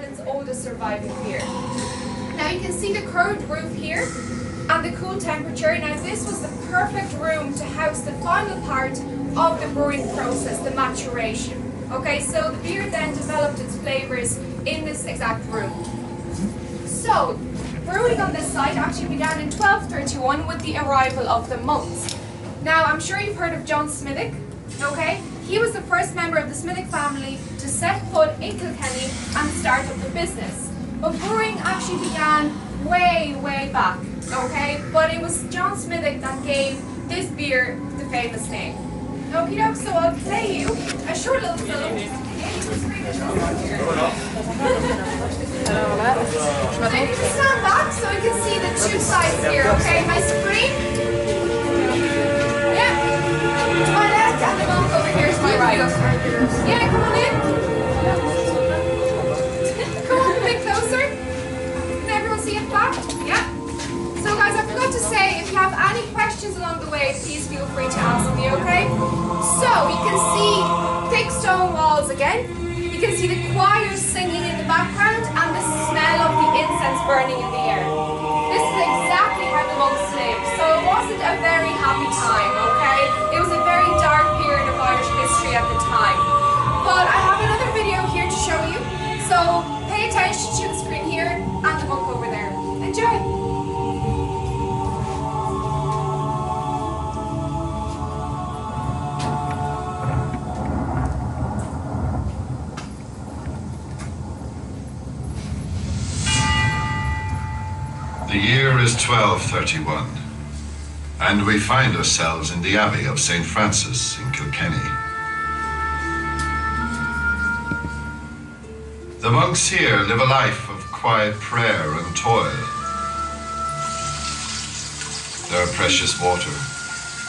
Ireland's oldest surviving beer. Now you can see the curved roof here and the cool temperature. Now this was the perfect room to house the final part of the brewing process, the maturation. Okay, so the beer then developed its flavours in this exact room. So, brewing on this site actually began in 1231 with the arrival of the monks. Now, I'm sure you've heard of John Smithwick, okay? He was the first member of the Smithwick family to set foot in Kilkenny and start up the business. But brewing actually began way, way back, okay? But it was John Smithwick that gave this beer the famous name. Okie doke, so I'll play you a short little film. So you can stand back so you can see the two sides here, okay? My screen. Yeah. To my left and the monk over here to my right. Yeah, come on in. Come on a bit closer. Can everyone see it back? Yeah. So guys, I forgot to say, if you have any questions along the way, please feel free to ask me, okay? So, you can see thick stone walls again. You can see the choir singing in the background and the smell of the incense burning in the air. This is exactly how the monks lived. So it wasn't a very happy time, okay? It was a very dark period of Irish history at the time. But I have another video here to show you. So pay attention to the screen here and the monk over there. Enjoy! The year is 1231, and we find ourselves in the Abbey of St. Francis in Kilkenny. The monks here live a life of quiet prayer and toil. Their precious water,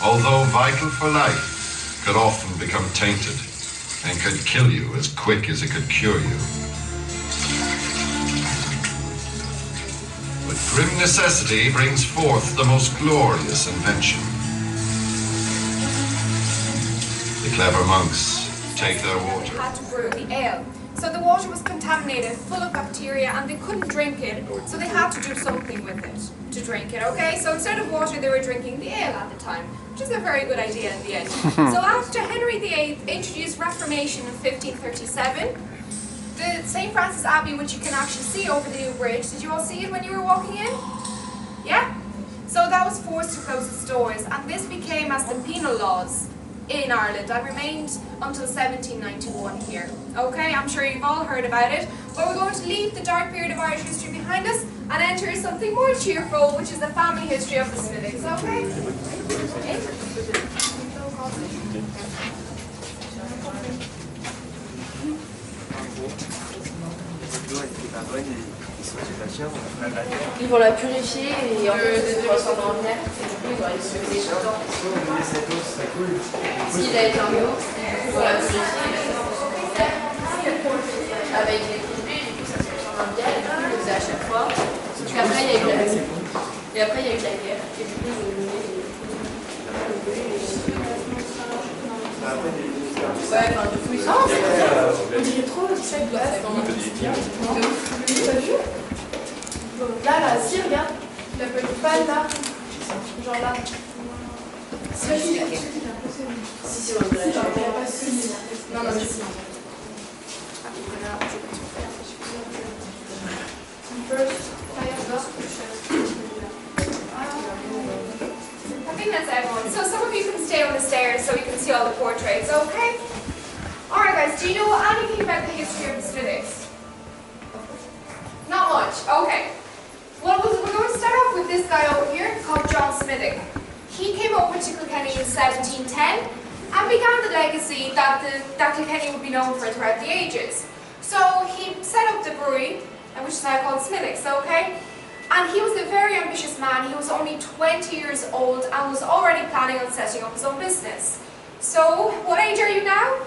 although vital for life, could often become tainted and could kill you as quick as it could cure you. But grim necessity brings forth the most glorious invention. The clever monks take their water. They had to brew the ale. So the water was contaminated, full of bacteria, and they couldn't drink it, so they had to do something with it to drink it, okay? So instead of water, they were drinking the ale at the time, which is a very good idea in the end. So after Henry VIII introduced Reformation in 1537, the St. Francis Abbey, which you can actually see over the new bridge, did you all see it when you were walking in? Yeah? So that was forced to close its doors, and this became as the penal laws in Ireland and remained until 1791 here. Okay, I'm sure you've all heard about it, but we're going to leave the dark period of Irish history behind us and enter something more cheerful, which is the family history of the Smithwicks, okay? Ils vont la purifier et en fait ça se transforme en miel. Ils vont aller se laisser longtemps. S'il a été en eau, ils vont la purifier avec les produits, du coup ça se transforme en miel, ils le faisaient à chaque fois. Puis après il y a eu la guerre. Et après il y a eu la guerre. Et du coup ils ont donné ouais, enfin du coup ils sont... on dirait trop le sac de glace. T'as vu? Là, là, si, regarde, la petite palle là, genre là. Si, on dirait pas si. Non, non, si. I think that's everyone. So some of you can stay on the stairs so you can see all the portraits, okay? Alright guys, do you know anything about the history of the Smithwicks? Not much, okay. Well, we're going to start off with this guy over here called John Smithwick. He came over to Kilkenny in 1710 and began the legacy that Kilkenny would be known for throughout the ages. So he set up the brewery, which is now called Smithwick's, okay? And he was a very ambitious man. He was only 20 years old and was already planning on setting up his own business. So, what age are you now?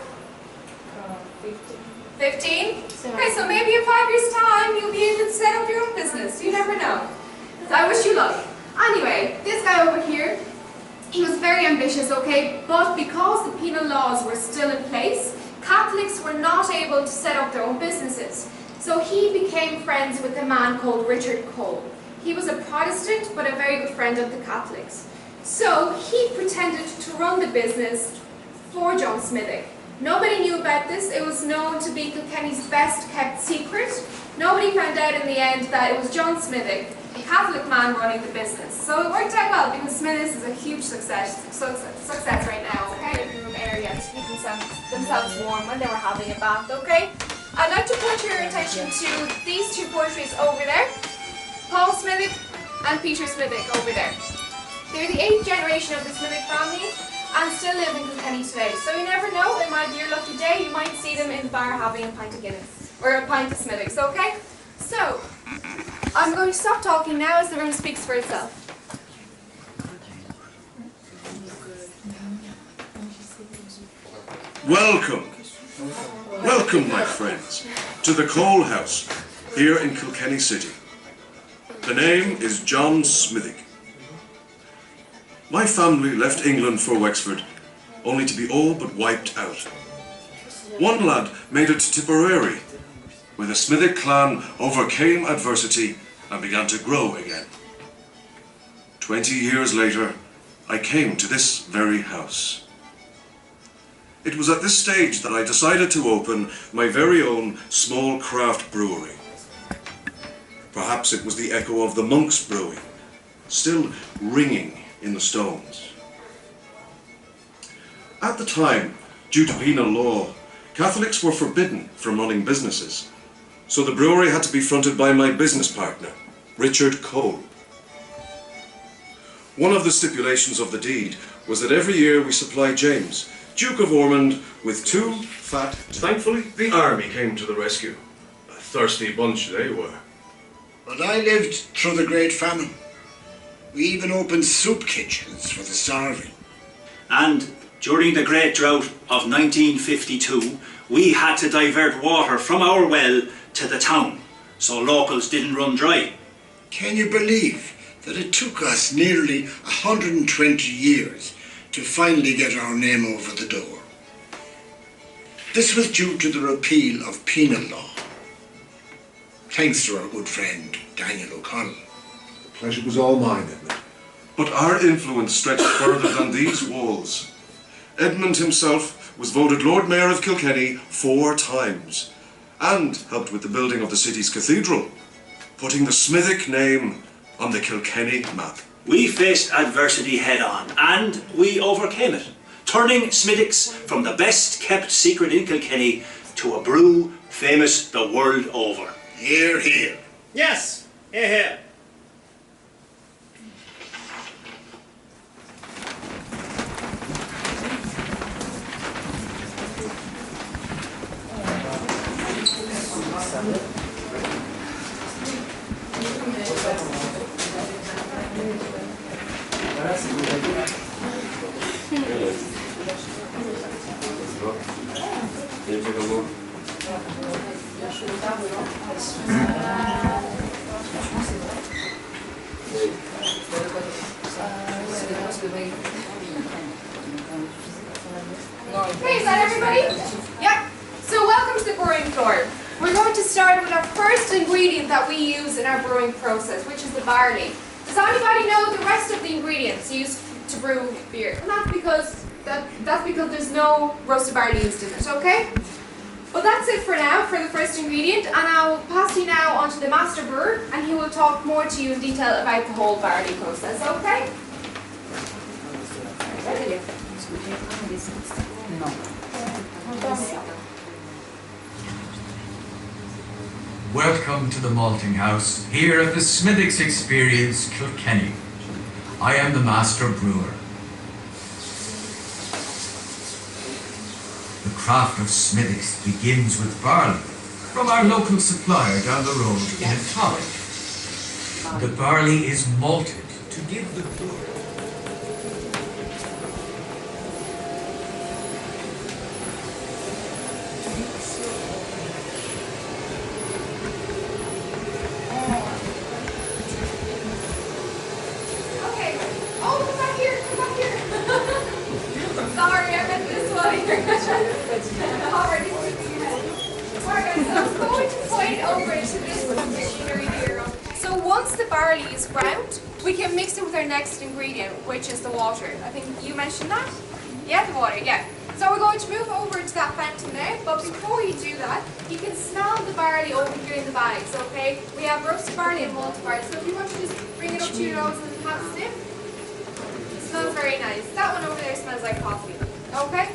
15? Okay, so maybe in 5 years' time you'll be able to set up your own business. You never know. So I wish you luck. Anyway, this guy over here, he was very ambitious, okay? But because the penal laws were still in place, Catholics were not able to set up their own businesses. So So he became friends with a man called Richard Cole. He was a Protestant, but a very good friend of the Catholics. So he pretended to run the business for John Smithwick. Nobody knew about this. It was known to be Kilkenny's best kept secret. Nobody found out in the end that it was John Smithwick, a Catholic man, running the business. So it worked out well because Smithwick's is a huge success right now, okay? Living room area to keep themselves warm when they were having a bath, okay? I'd like to point your attention to these two portraits over there. Paul Smithwick and Peter Smithwick over there. They're the 8th generation of the Smithwick family and still live in Kilkenny today. So you never know, it might be your lucky day, you might see them in the bar having a pint of Guinness, or a pint of Smithwick's, okay? So, I'm going to stop talking now as the room speaks for itself. Welcome, welcome my friends, to the Cole House, here in Kilkenny City. The name is John Smithwick. My family left England for Wexford, only to be all but wiped out. One lad made it to Tipperary, where the Smithwick clan overcame adversity and began to grow again. 20 years later, I came to this very house. It was at this stage that I decided to open my very own small craft brewery. Perhaps it was the echo of the monks' brewing, still ringing in the stones. At the time, due to penal law, Catholics were forbidden from running businesses, so the brewery had to be fronted by my business partner, Richard Cole. One of the stipulations of the deed was that every year we supply James, Duke of Ormond, with 2 fat... Thankfully, the army came to the rescue. A thirsty bunch they were. But I lived through the Great Famine. We even opened soup kitchens for the starving. And during the Great Drought of 1952, we had to divert water from our well to the town, so locals didn't run dry. Can you believe that it took us nearly 120 years to finally get our name over the door? This was due to the repeal of penal law. Thanks to our good friend, Daniel O'Connell. The pleasure was all mine, Edmund. But our influence stretched further than these walls. Edmund himself was voted Lord Mayor of Kilkenny 4 times and helped with the building of the city's cathedral, putting the Smithwick name on the Kilkenny map. We faced adversity head on and we overcame it, turning Smithwick's from the best kept secret in Kilkenny to a brew famous the world over. Hear, hear. Yes, hear, hear. Okay, is that everybody? Yep. So welcome to the brewing floor. We're going to start with our first ingredient that we use in our brewing process, which is the barley. Does anybody know the rest of the ingredients used to brew beer? And that's because there's no roasted barley used in it, okay? Well, that's it for now for the first ingredient, and I'll pass you now on to the master brewer, and he will talk more to you in detail about the whole barley process, okay? Welcome to the malting house, here at the Smithwick's Experience, Kilkenny. I am the master brewer. The craft of Smithwick's begins with barley, from our local supplier down the road in Atolic. The barley is malted to give the brewer Alright, so I'm going to point over barley is ground, we can mix it with our next ingredient, which is the water. I think you mentioned that? Yeah, the water, yeah. So we're going to move over to that fountain now, but before you do that, you can smell the barley over here in the bags, okay? We have roasted barley and malted barley, so if you want to just bring it up to your nose and have a sniff. It smells very nice. That one over there smells like coffee, okay?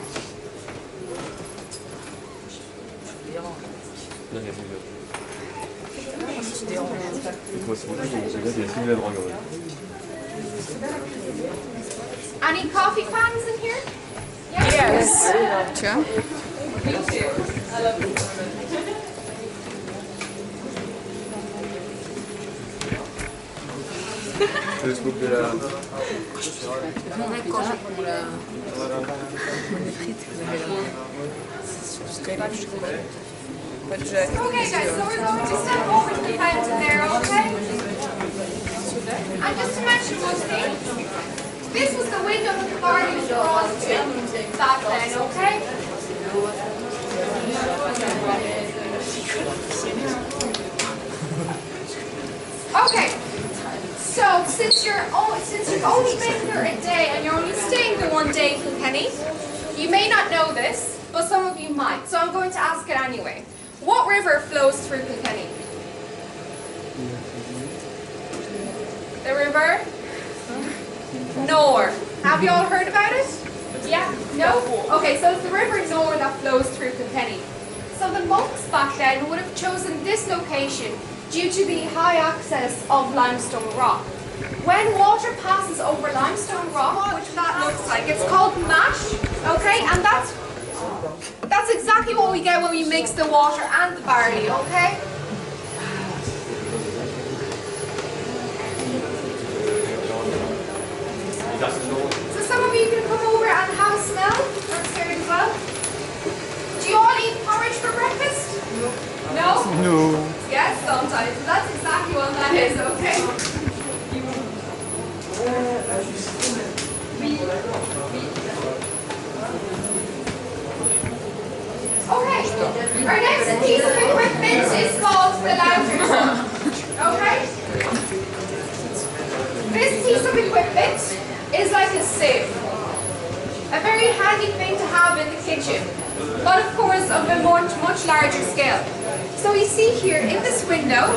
Any coffee fans in here? Yes. Sure. Me too. I love it. Facebook de la... Okay guys, so we're going to step over to the fountain there, okay? And just to mention one thing, this was the window that the barley was brought to back then, okay? Okay, so since you've only been here a day and you're only staying there one day in Kilkenny, you may not know this, but some of you might, so I'm going to ask it anyway. What river flows through Kilkenny? The river? Nor. Have you all heard about it? Yeah? No? Okay, so it's the river Nor that flows through Kilkenny. So the monks back then would have chosen this location due to the high access of limestone rock. When water passes over limestone rock, which that looks like, it's called mash, okay? And that's exactly what we get when we mix the water and the barley, okay? So some of you can come over and have a smell upstairs as well. Do you all eat porridge for breakfast? No? No. Yes, sometimes. That's exactly what that is, okay? Okay, our next piece of equipment is called the louter sponge. Okay? This piece of equipment is like a sieve. A very handy thing to have in the kitchen, but of course of a much larger scale. So you see here in this window,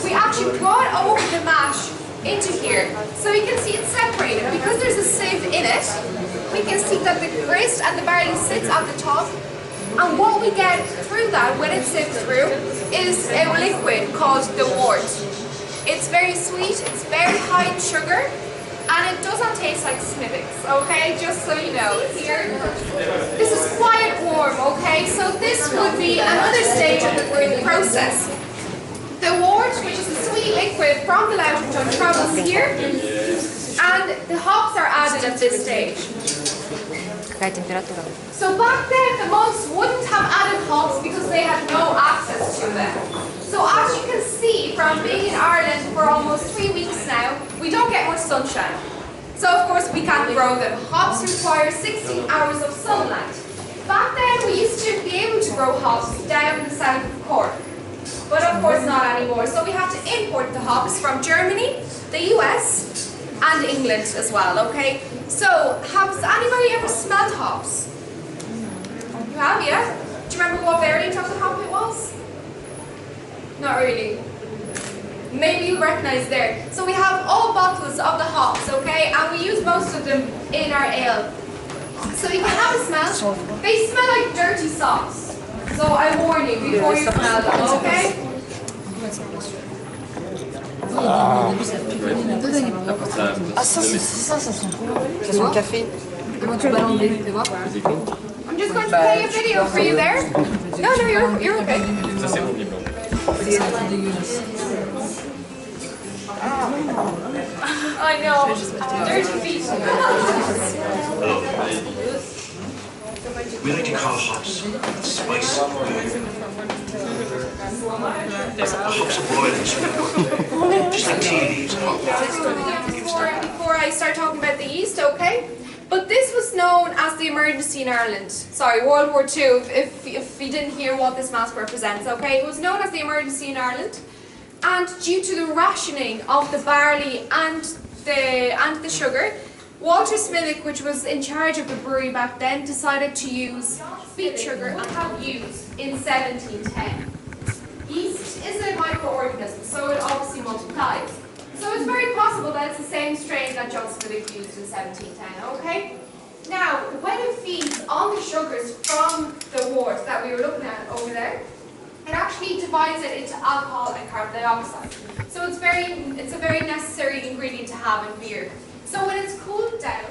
we actually brought over the mash into here, so you can see it's separated. Because there's a sieve in it, we can see that the grist and the barley sits at the top, and what we get through that when it's sieved through is a liquid called the wort. It's very sweet, it's very high in sugar, and it doesn't taste like Smithwick's, okay? Just so you know. Here, this is quite warm, okay? So this would be another stage of the brewing process. The wort, which is a sweet liquid from the louter tun, travels here, and the hops are added at this stage. So back then, the monks wouldn't have added hops because they had no access to them. So as you can see from being in Ireland for almost 3 weeks now, we don't get much sunshine. So of course we can't grow them. Hops require 16 hours of sunlight. Back then we used to be able to grow hops down in the south of Cork. But of course not anymore. So we have to import the hops from Germany, the US, and England as well, okay? So, has anybody ever smelled hops? You have, yeah? Do you remember what variant of the hop it was? Not really. Maybe you recognize there. So we have all bottles of the hops, okay? And we use most of them in our ale. So you can have a smell. They smell like dirty socks. So I warn you before you smell them, okay? Ah, ça sent quoi? Ça sent le café. Comment tu vas l'enlever? I'm just going to play a video for you there. No, you're okay. Ça c'est horrible. I know. Dirty feet. We like to call hops spice. Hops are boiled, just like tea leaves. Before I start talking about the yeast, okay? But this was known as the emergency in Ireland. Sorry, World War II, if you didn't hear what this mask represents, okay? It was known as the emergency in Ireland. And due to the rationing of the barley and the sugar, Walter Smithwick, which was in charge of the brewery back then, decided to use beet sugar and have used in 1710. Yeast is a microorganism, so it obviously multiplies. So it's very possible that it's the same strain that John Smithwick used in 1710, okay? Now, when it feeds on the sugars from the wort that we were looking at over there, it actually divides it into alcohol and carbon dioxide. So it's a very necessary ingredient to have in beer. So when it's cooled down,